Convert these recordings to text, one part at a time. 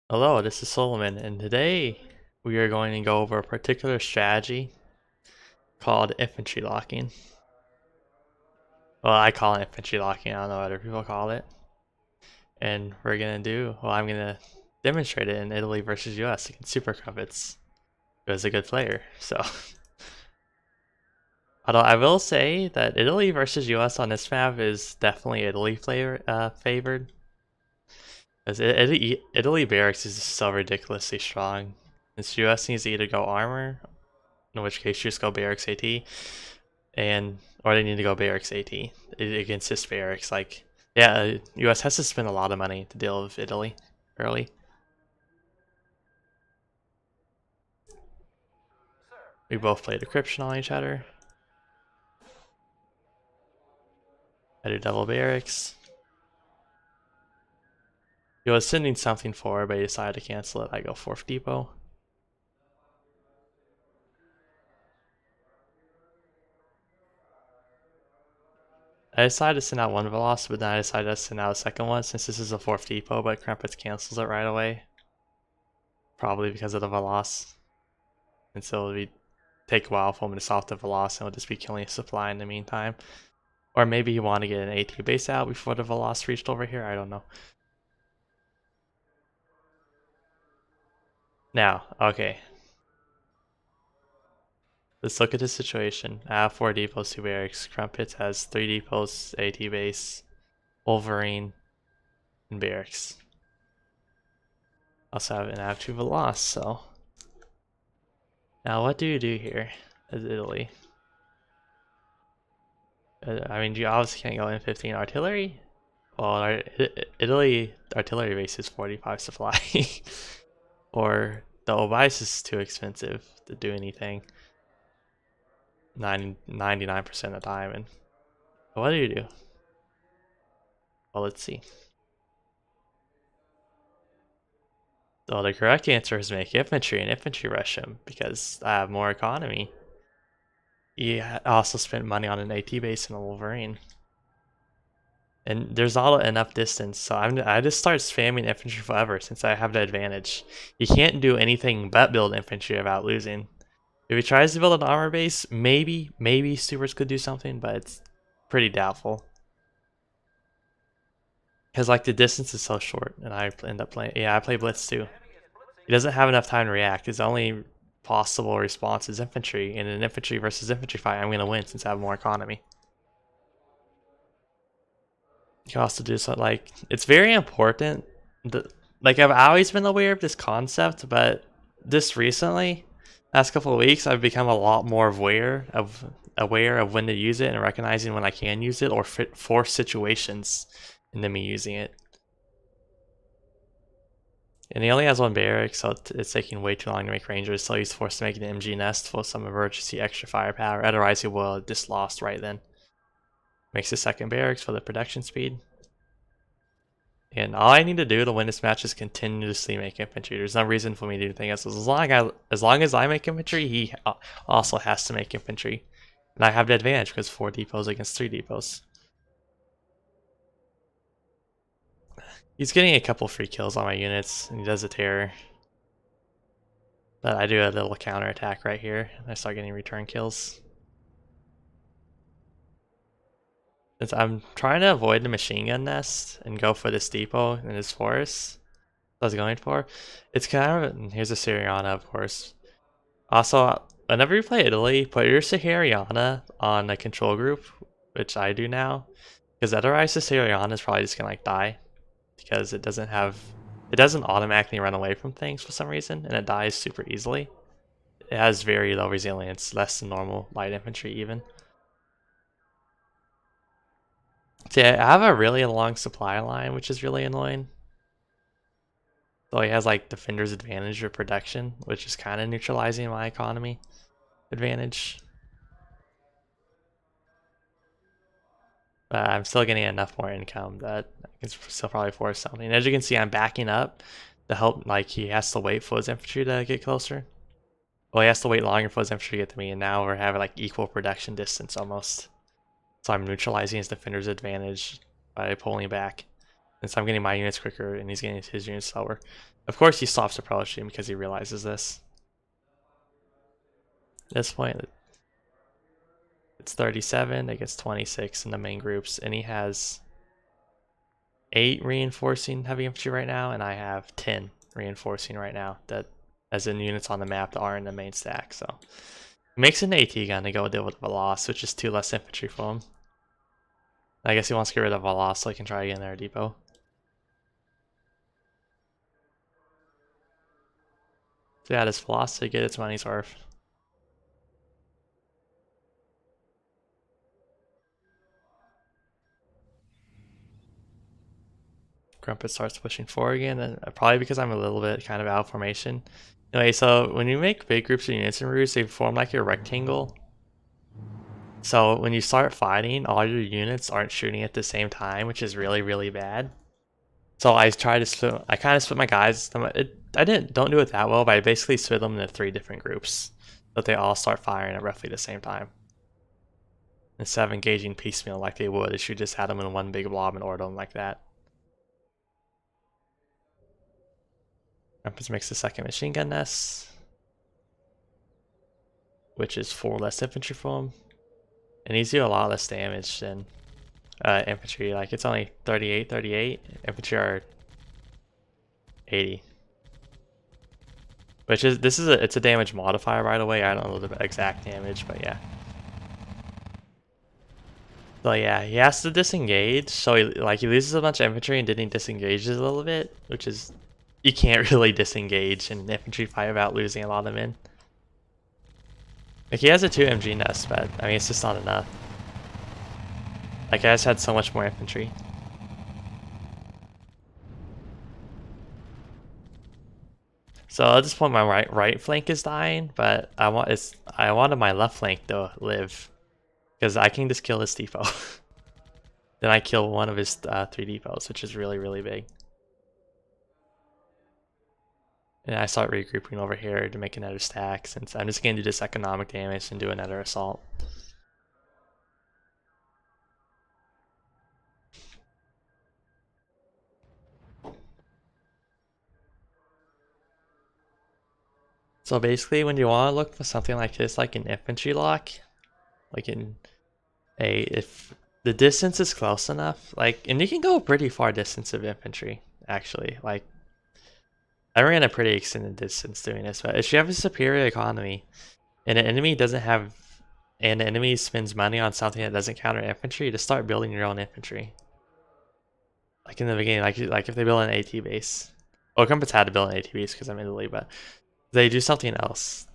Hello, this is Solomon, and today we are going to go over a particular strategy called infantry locking. Well, I call it infantry locking, I don't know what other people call it. And I'm going to demonstrate it in Italy versus US against Super Crumpets. It was a good player, so. Although I will say that Italy versus US on this map is definitely favored. Because Italy barracks is so ridiculously strong. This US needs to either go armor, in which case you just go barracks AT, or they need to go barracks AT against this barracks. US has to spend a lot of money to deal with Italy early. We both play decryption on each other. I do double barracks. He was sending something forward, but he decided to cancel it. I go fourth depot. I decided to send out one Veloz, but then I decided to send out a second one since this is a fourth depot, but Crumpets cancels it right away. Probably because of the Veloz. And so it'll take a while for him to solve the Veloz, and we'll just be killing a supply in the meantime. Or maybe he wanted to get an AT base out before the Veloz reached over here, I don't know. Now, okay. Let's look at the situation. I have 4 depots, 2 barracks. Crumpets has 3 depots, AT base, Wolverine, and barracks. Also have 2 Veloz, so. Now what do you do here as Italy? I mean, you obviously can't go in 15 artillery. Well, Italy artillery base is 45 supply. Or the Obice is too expensive to do anything 99% of the time. And what do you do? Well, let's see. So the correct answer is make infantry and infantry rush him because I have more economy. He also spent money on an AT base and a Wolverine. And there's not enough distance, so I just start spamming infantry forever since I have the advantage. You can't do anything but build infantry without losing. If he tries to build an armor base, maybe supers could do something, but it's pretty doubtful. Because like the distance is so short, and I end up playing. Yeah, I play Blitz too. He doesn't have enough time to react. His only possible response is infantry. In an infantry versus infantry fight, I'm gonna win since I have more economy. You can also do something like it's very important. Like I've always been aware of this concept, but just recently, last couple of weeks, I've become a lot more aware of when to use it and recognizing when I can use it or force situations into me using it. And he only has 1 barrack, so it's taking way too long to make rangers, so he's forced to make an MG nest for some emergency extra firepower. Otherwise, he will have just lost right then. Makes the 2nd barracks for the production speed. And all I need to do to win this match is continuously make infantry. There's no reason for me to do anything else. As long as I make infantry, he also has to make infantry. And I have the advantage because 4 depots against 3 depots. He's getting a couple free kills on my units, and he does a terror. But I do a little counter attack right here, and I start getting return kills. Since I'm trying to avoid the machine gun nest and go for this depot in this forest I was going for, it's kind of, and here's a Syriana of course. Also, whenever you play Italy, put your Sahariana on a control group, which I do now, because otherwise the Sahariana is probably just gonna like die, because it doesn't automatically run away from things for some reason, and it dies super easily. It has very low resilience, less than normal light infantry even. See, I have a really long supply line, which is really annoying. So he has like defender's advantage or production, which is kind of neutralizing my economy advantage. But I'm still getting enough more income that I can still probably force something. As you can see, I'm backing up to help, like he has to wait for his infantry to get closer. Well, he has to wait longer for his infantry to get to me, and now we're having like equal production distance almost. So I'm neutralizing his defender's advantage by pulling back. And so I'm getting my units quicker and he's getting his units slower. Of course he stops approaching because he realizes this. At this point, it's 37, it gets 26 in the main groups, and he has 8 reinforcing heavy infantry right now, and I have 10 reinforcing right now, that as in units on the map that are in the main stack. So he makes an AT gun to go deal with a loss, which is 2 less infantry for him. I guess he wants to get rid of a loss so he can try again their depot. So yeah, this velocity get its money's worth. Grumpet starts pushing forward again, and probably because I'm a little bit kind of out of formation. Anyway, so when you make big groups of units in RUSE, they form like a rectangle. So when you start fighting, all your units aren't shooting at the same time, which is really, really bad. So I kind of split my guys. Don't do it that well, but I basically split them into 3 different groups, but they all start firing at roughly the same time. Instead of engaging piecemeal like they would if you just had them in one big blob and order them like that. Rumpus makes the second machine gun nest, which is 4 less infantry for him. And he's doing a lot less damage than infantry. Like it's only 38. Infantry are 80. Which is it's a damage modifier right away. I don't know the exact damage, but yeah. So yeah, he has to disengage. So he loses a bunch of infantry and then he disengages a little bit, which is you can't really disengage in an infantry fight without losing a lot of men. Like he has a 2 MG nest, but I mean it's just not enough. Like I just had so much more infantry. So at this point my right flank is dying, but I wanted my left flank to live. Because I can just kill this depot. Then I kill one of his 3 depots, which is really, really big. And I start regrouping over here to make another stack, since I'm just going to do this economic damage and do another assault. So basically, when you want to look for something like this, like an infantry lock, like if the distance is close enough, and you can go a pretty far distance of infantry, actually. Like, I ran a pretty extended distance doing this, but if you have a superior economy, and an enemy spends money on something that doesn't counter infantry, to start building your own infantry. Like in the beginning, like if they build an AT base. Well, Crumpets had to build an AT base because I'm in Italy, but they do something else.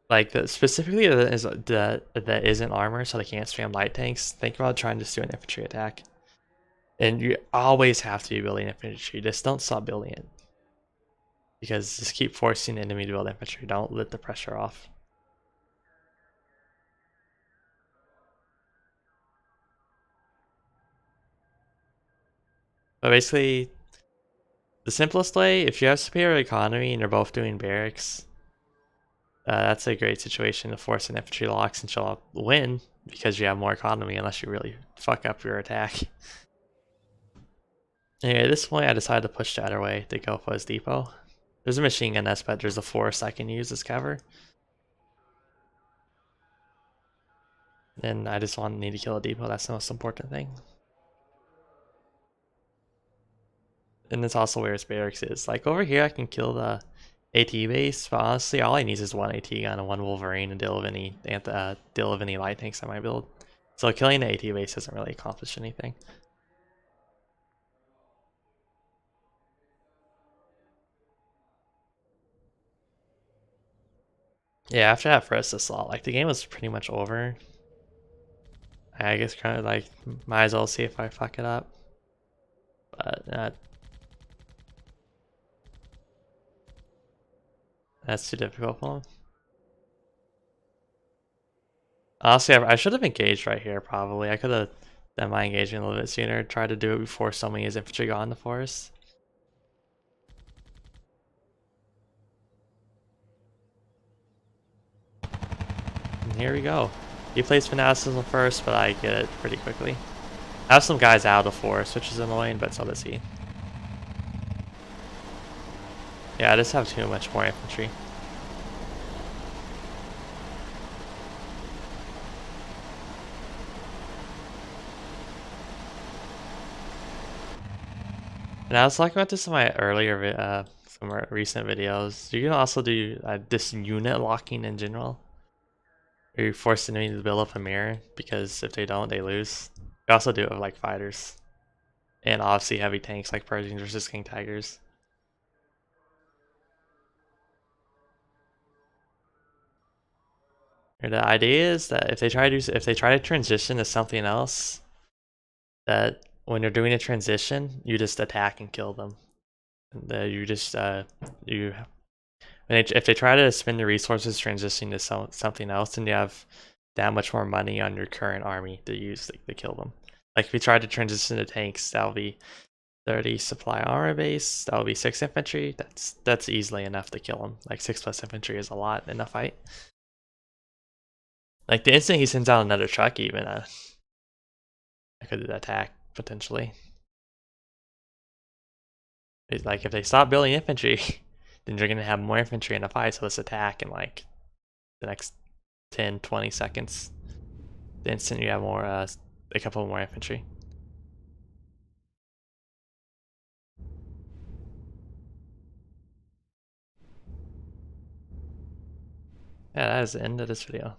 Like specifically that isn't armor, so they can't spam light tanks. Think about trying to just do an infantry attack. And you always have to be building infantry. Just don't stop building it. Because just keep forcing the enemy to build infantry. Don't let the pressure off. But basically, the simplest way, if you have superior economy and you're both doing barracks, that's a great situation to force an infantry lock since you'll win because you have more economy unless you really fuck up your attack. Anyway, at this point I decided to push the other way to go for his depot. There's a machine gun nest, but there's a forest I can use as cover. And I just need to kill a depot, that's the most important thing. And that's also where his barracks is. Like over here I can kill the AT base, but honestly all he needs is 1 AT gun and 1 Wolverine to deal with any light tanks I might build. So killing the AT base doesn't really accomplish anything. Yeah, after that first assault, like the game was pretty much over. I guess kind of like might as well see if I fuck it up. But that's too difficult for him. Honestly, I should have engaged right here probably. I could have done my engagement a little bit sooner, tried to do it before so many of his infantry got in the forest. And here we go. He plays fanaticism first, but I get it pretty quickly. I have some guys out of force, which is annoying, but so does he. Yeah, I just have too much more infantry. And I was talking about this in my earlier, some recent videos. You can also do this unit locking in general. Where you force the enemy to build up a mirror, because if they don't, they lose. You also do it with like fighters. And obviously heavy tanks like Persians versus King Tigers. And the idea is that if they try to transition to something else, that when you're doing a transition, you just attack and kill them. That you just you if they try to spend the resources transitioning to something else, then you have that much more money on your current army to use to kill them. Like if you try to transition to tanks, that'll be 30 supply armor base. That'll be 6 infantry. That's easily enough to kill them. Like 6 plus infantry is a lot in a fight. Like the instant he sends out another truck, even I could attack potentially. It's like if they stop building infantry, then you're gonna have more infantry in a fight. So let's attack in like the next 10, 20 seconds. The instant you have more, a couple more infantry. Yeah, that is the end of this video.